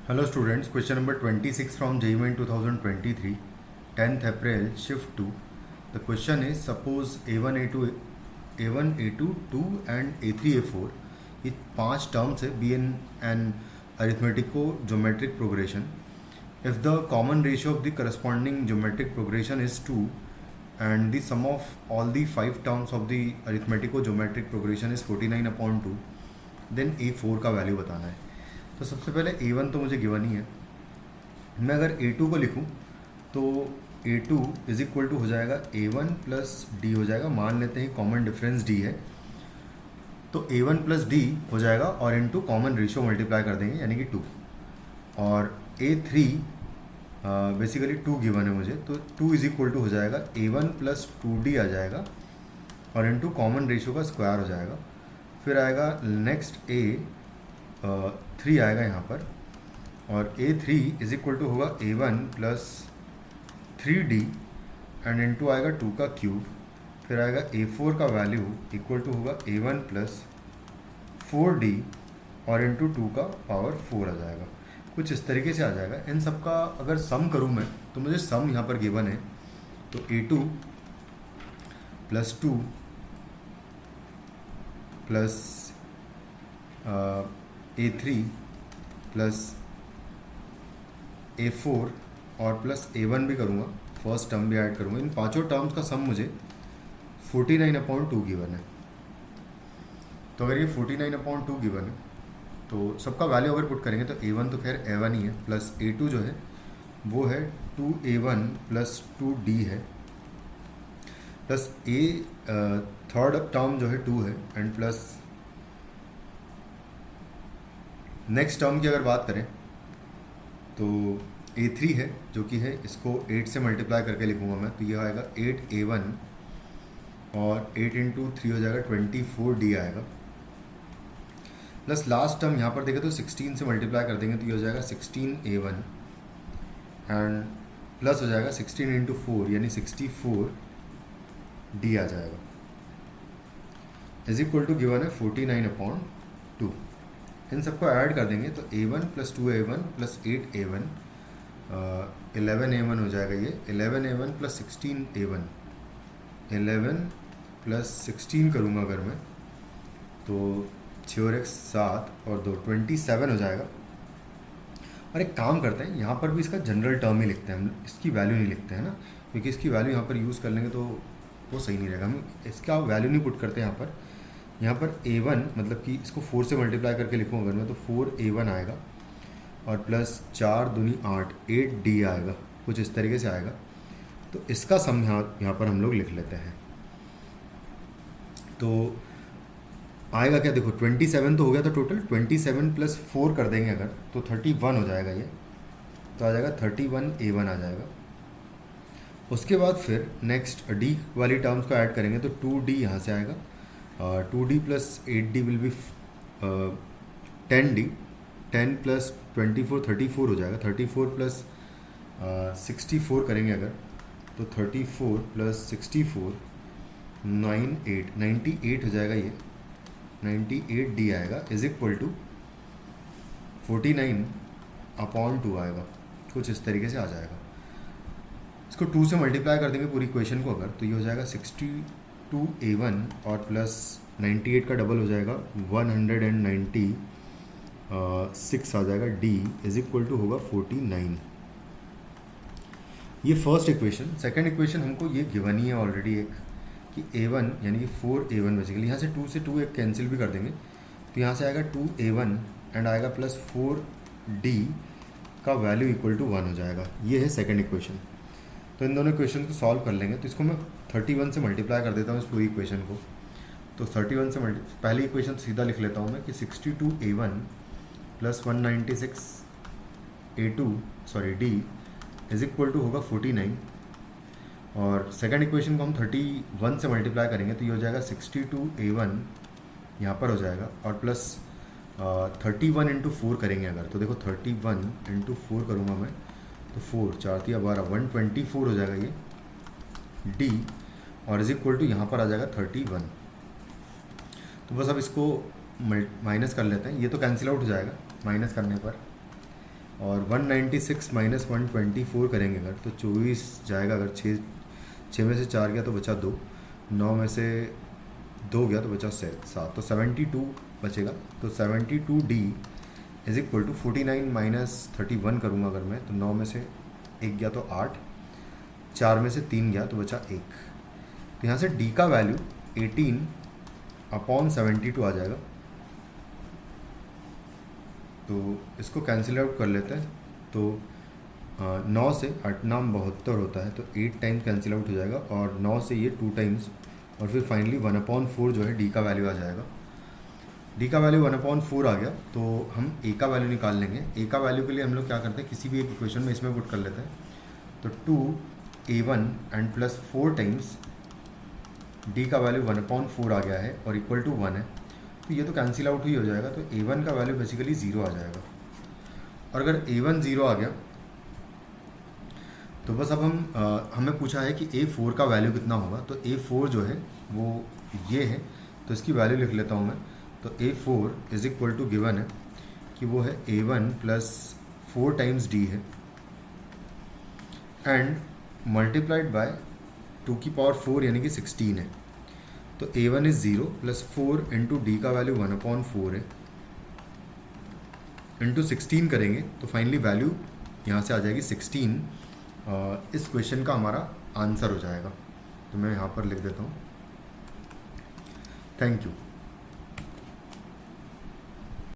Hello students, question number 26 from JEE 2023, 10th April, shift 2. The question is, suppose A1, A2, A1, A2, 2 and A3, A4 ये 5 terms है be in an arithmetico-geometric progression. If the common ratio of the corresponding geometric progression is 2 and the sum of all the 5 terms of the arithmetico-geometric progression is 49/2, then A4 का value बताना है. तो सबसे पहले A1 तो मुझे given ही है. मैं अगर A2 को लिखूं तो A2 इज इक्वल टू हो जाएगा A1 प्लस डी हो जाएगा. मान लेते हैं कॉमन डिफरेंस D है तो A1 प्लस डी हो जाएगा और इनटू कॉमन रेशियो मल्टीप्लाई कर देंगे यानी कि 2. और A3 बेसिकली 2 गिवन है मुझे तो 2 इज इक्वल टू हो जाएगा A1 प्लस 2D आ जाएगा और इनटू कॉमन रेशियो का स्क्वायर हो जाएगा. फिर आएगा नेक्स्ट A3 आएगा यहाँ पर और A3 इज इक्वल टू होगा A1 plus 3D and into आएगा 2 का क्यूब. फिर आएगा A4 का वैल्यू इक्वल टू होगा A1 प्लस 4D और इनटू 2 का पावर 4 आ जाएगा. कुछ इस तरीके से आ जाएगा. इन सब का अगर सम करूँ मैं तो मुझे सम यहाँ पर गिवन है तो A2 plus 2 plus A3 plus A4 और प्लस A1 भी करूँगा, फर्स्ट टर्म भी ऐड करूँगा. इन पांचों टर्म्स का सम मुझे 49/2 गिवन है. तो अगर ये 49/2 गिवन है तो सबका वैल्यू अगर पुट करेंगे तो A1 तो खैर A1 ही है प्लस A2 जो है वो है 2A1 प्लस 2D है प्लस थर्ड टर्म जो है 2 है एंड प्लस नेक्स्ट टर्म की अगर बात करें तो A3 है जो कि है इसको 8 से मल्टीप्लाई करके लिखूंगा मैं तो ये आएगा 8A1 और 8 इंटू 3 हो जाएगा 24D आएगा प्लस लास्ट टर्म यहाँ पर देखें तो 16 से मल्टीप्लाई कर देंगे तो ये हो जाएगा 16A1 एंड प्लस हो जाएगा 16 इंटू 4 यानी 64D आ जाएगा इज इक्वल टू गिवन है 49/2. इन सबको ऐड कर देंगे तो A1 plus 2A1 plus 8A1 11A1 हो जाएगा. ये 11A1 प्लस 16A1 11 प्लस 16 करूँगा अगर मैं तो 6 और 1 7 और 2 27 हो जाएगा. और एक काम करते हैं यहाँ पर भी इसका जनरल टर्म ही लिखते हैं हम, इसकी वैल्यू नहीं लिखते हैं ना क्योंकि इसकी वैल्यू यहाँ पर यूज़ कर लेंगे तो वो सही नहीं रहेगा. हम इसका वैल्यू नहीं पुट करते यहाँ पर A1 मतलब कि इसको 4 से मल्टीप्लाई करके लिखूँ अगर मैं तो 4A1 आएगा और प्लस 4 दूनी 8 8D आएगा. कुछ इस तरीके से आएगा. तो इसका सम यहाँ पर हम लोग लिख लेते हैं. तो आएगा क्या देखो 27 तो हो गया था टोटल. 27 प्लस 4 कर देंगे अगर तो 31 हो जाएगा. ये तो आ जाएगा 31A1 आ जाएगा. उसके बाद फिर नेक्स्ट D वाली टर्म्स को ऐड करेंगे तो 2D यहाँ से आएगा. 2D plus 8D will be 10D 10 plus 24 34 हो जाएगा. 34 प्लस 64 करेंगे अगर तो 34 प्लस 64 98 हो जाएगा. ये 98D आएगा इज इक्वल टू 49/2 आएगा. कुछ इस तरीके से आ जाएगा. इसको 2 से मल्टीप्लाई कर देंगे पूरी इक्वेशन को अगर तो ये हो जाएगा 62A1 और प्लस 98 का डबल हो जाएगा 196 आ जाएगा. D इज इक्वल टू होगा 49. ये फर्स्ट इक्वेशन. सेकंड इक्वेशन हमको ये गिवन ही है ऑलरेडी एक कि A1 यानी कि 4A1 बेसिकली यहाँ से 2 से 2 एक कैंसिल भी कर देंगे तो यहाँ से आएगा 2A1 एंड आएगा प्लस 4D का वैल्यू इक्वल टू 1 हो जाएगा. ये है सेकंड इक्वेशन. तो इन दोनों इक्वेशन को सॉल्व कर लेंगे तो इसको मैं 31 से मल्टीप्लाई कर देता हूँ इस पूरी इक्वेशन को. तो 31 से पहली इक्वेशन सीधा लिख लेता हूँ मैं कि 62A1 plus 196D is equal to होगा 49. और सेकंड इक्वेशन को हम 31 से मल्टीप्लाई करेंगे तो ये हो जाएगा 62A1 यहाँ पर हो जाएगा और प्लस 31 इंटू 4 करेंगे अगर तो देखो 31 इंटू 4 करूँगा मैं तो 4 4 3 12 124 हो जाएगा ये D और इज इक्वल टू यहाँ पर आ जाएगा 31. तो बस अब इसको माइनस कर लेते हैं. ये तो कैंसिल आउट हो जाएगा माइनस करने पर. और 196 माइनस 124 करेंगे अगर तो 24 जाएगा, अगर 6 में से 4 गया तो बचा 2, 9 में से 2 गया तो बचा 7, तो 72 बचेगा। तो 72D is equal to 49 minus 31 करूँगा अगर मैं, तो 9 में से 1 गया तो 8, 4 में से 3 गया तो बचा 1। तो यहाँ से D का वैल्यू 18/72 आ जाएगा। तो इसको कैंसिल आउट कर लेते हैं। तो 9 से 8 नाम 72 होता है, तो 8 टाइम्स कैंसिल आउट हो जाएगा, और 9 से ये 2 टाइम्स, और फिर फाइनली 1/4 जो है D का वैल्यू आ जाएगा। D का वैल्यू 1/4 आ गया, तो हम A का वैल्यू निकाल लेंगे। A का वैल्यू के लिए हम लोग क्या करते हैं, किसी भी एक इक्वेशन में इसमें पुट कर लेते हैं। तो 2A1 and plus 4 times D का वैल्यू 1/4 आ गया है और इक्वल टू 1 है, तो ये तो कैंसिल आउट ही हो जाएगा। तो A1 का वैल्यू बेसिकली 0 आ जाएगा। और अगर A1 0 आ गया तो बस अब हमें पूछा है कि A4 का वैल्यू कितना होगा। तो A4 जो है वो ये है, तो इसकी वैल्यू लिख लेता हूँ मैं। तो A4 is equal to given है कि वो है A1 प्लस 4 टाइम्स D है एंड मल्टीप्लाइड बाय 2 की पावर 4 यानी कि 16 है। तो A1 is 0 plus 4 into D का वैल्यू 1/4 है, इंटू 16 करेंगे तो फाइनली वैल्यू यहाँ से आ जाएगी 16। इस क्वेश्चन का हमारा आंसर हो जाएगा। तो मैं यहाँ पर लिख देता हूँ। Thank you.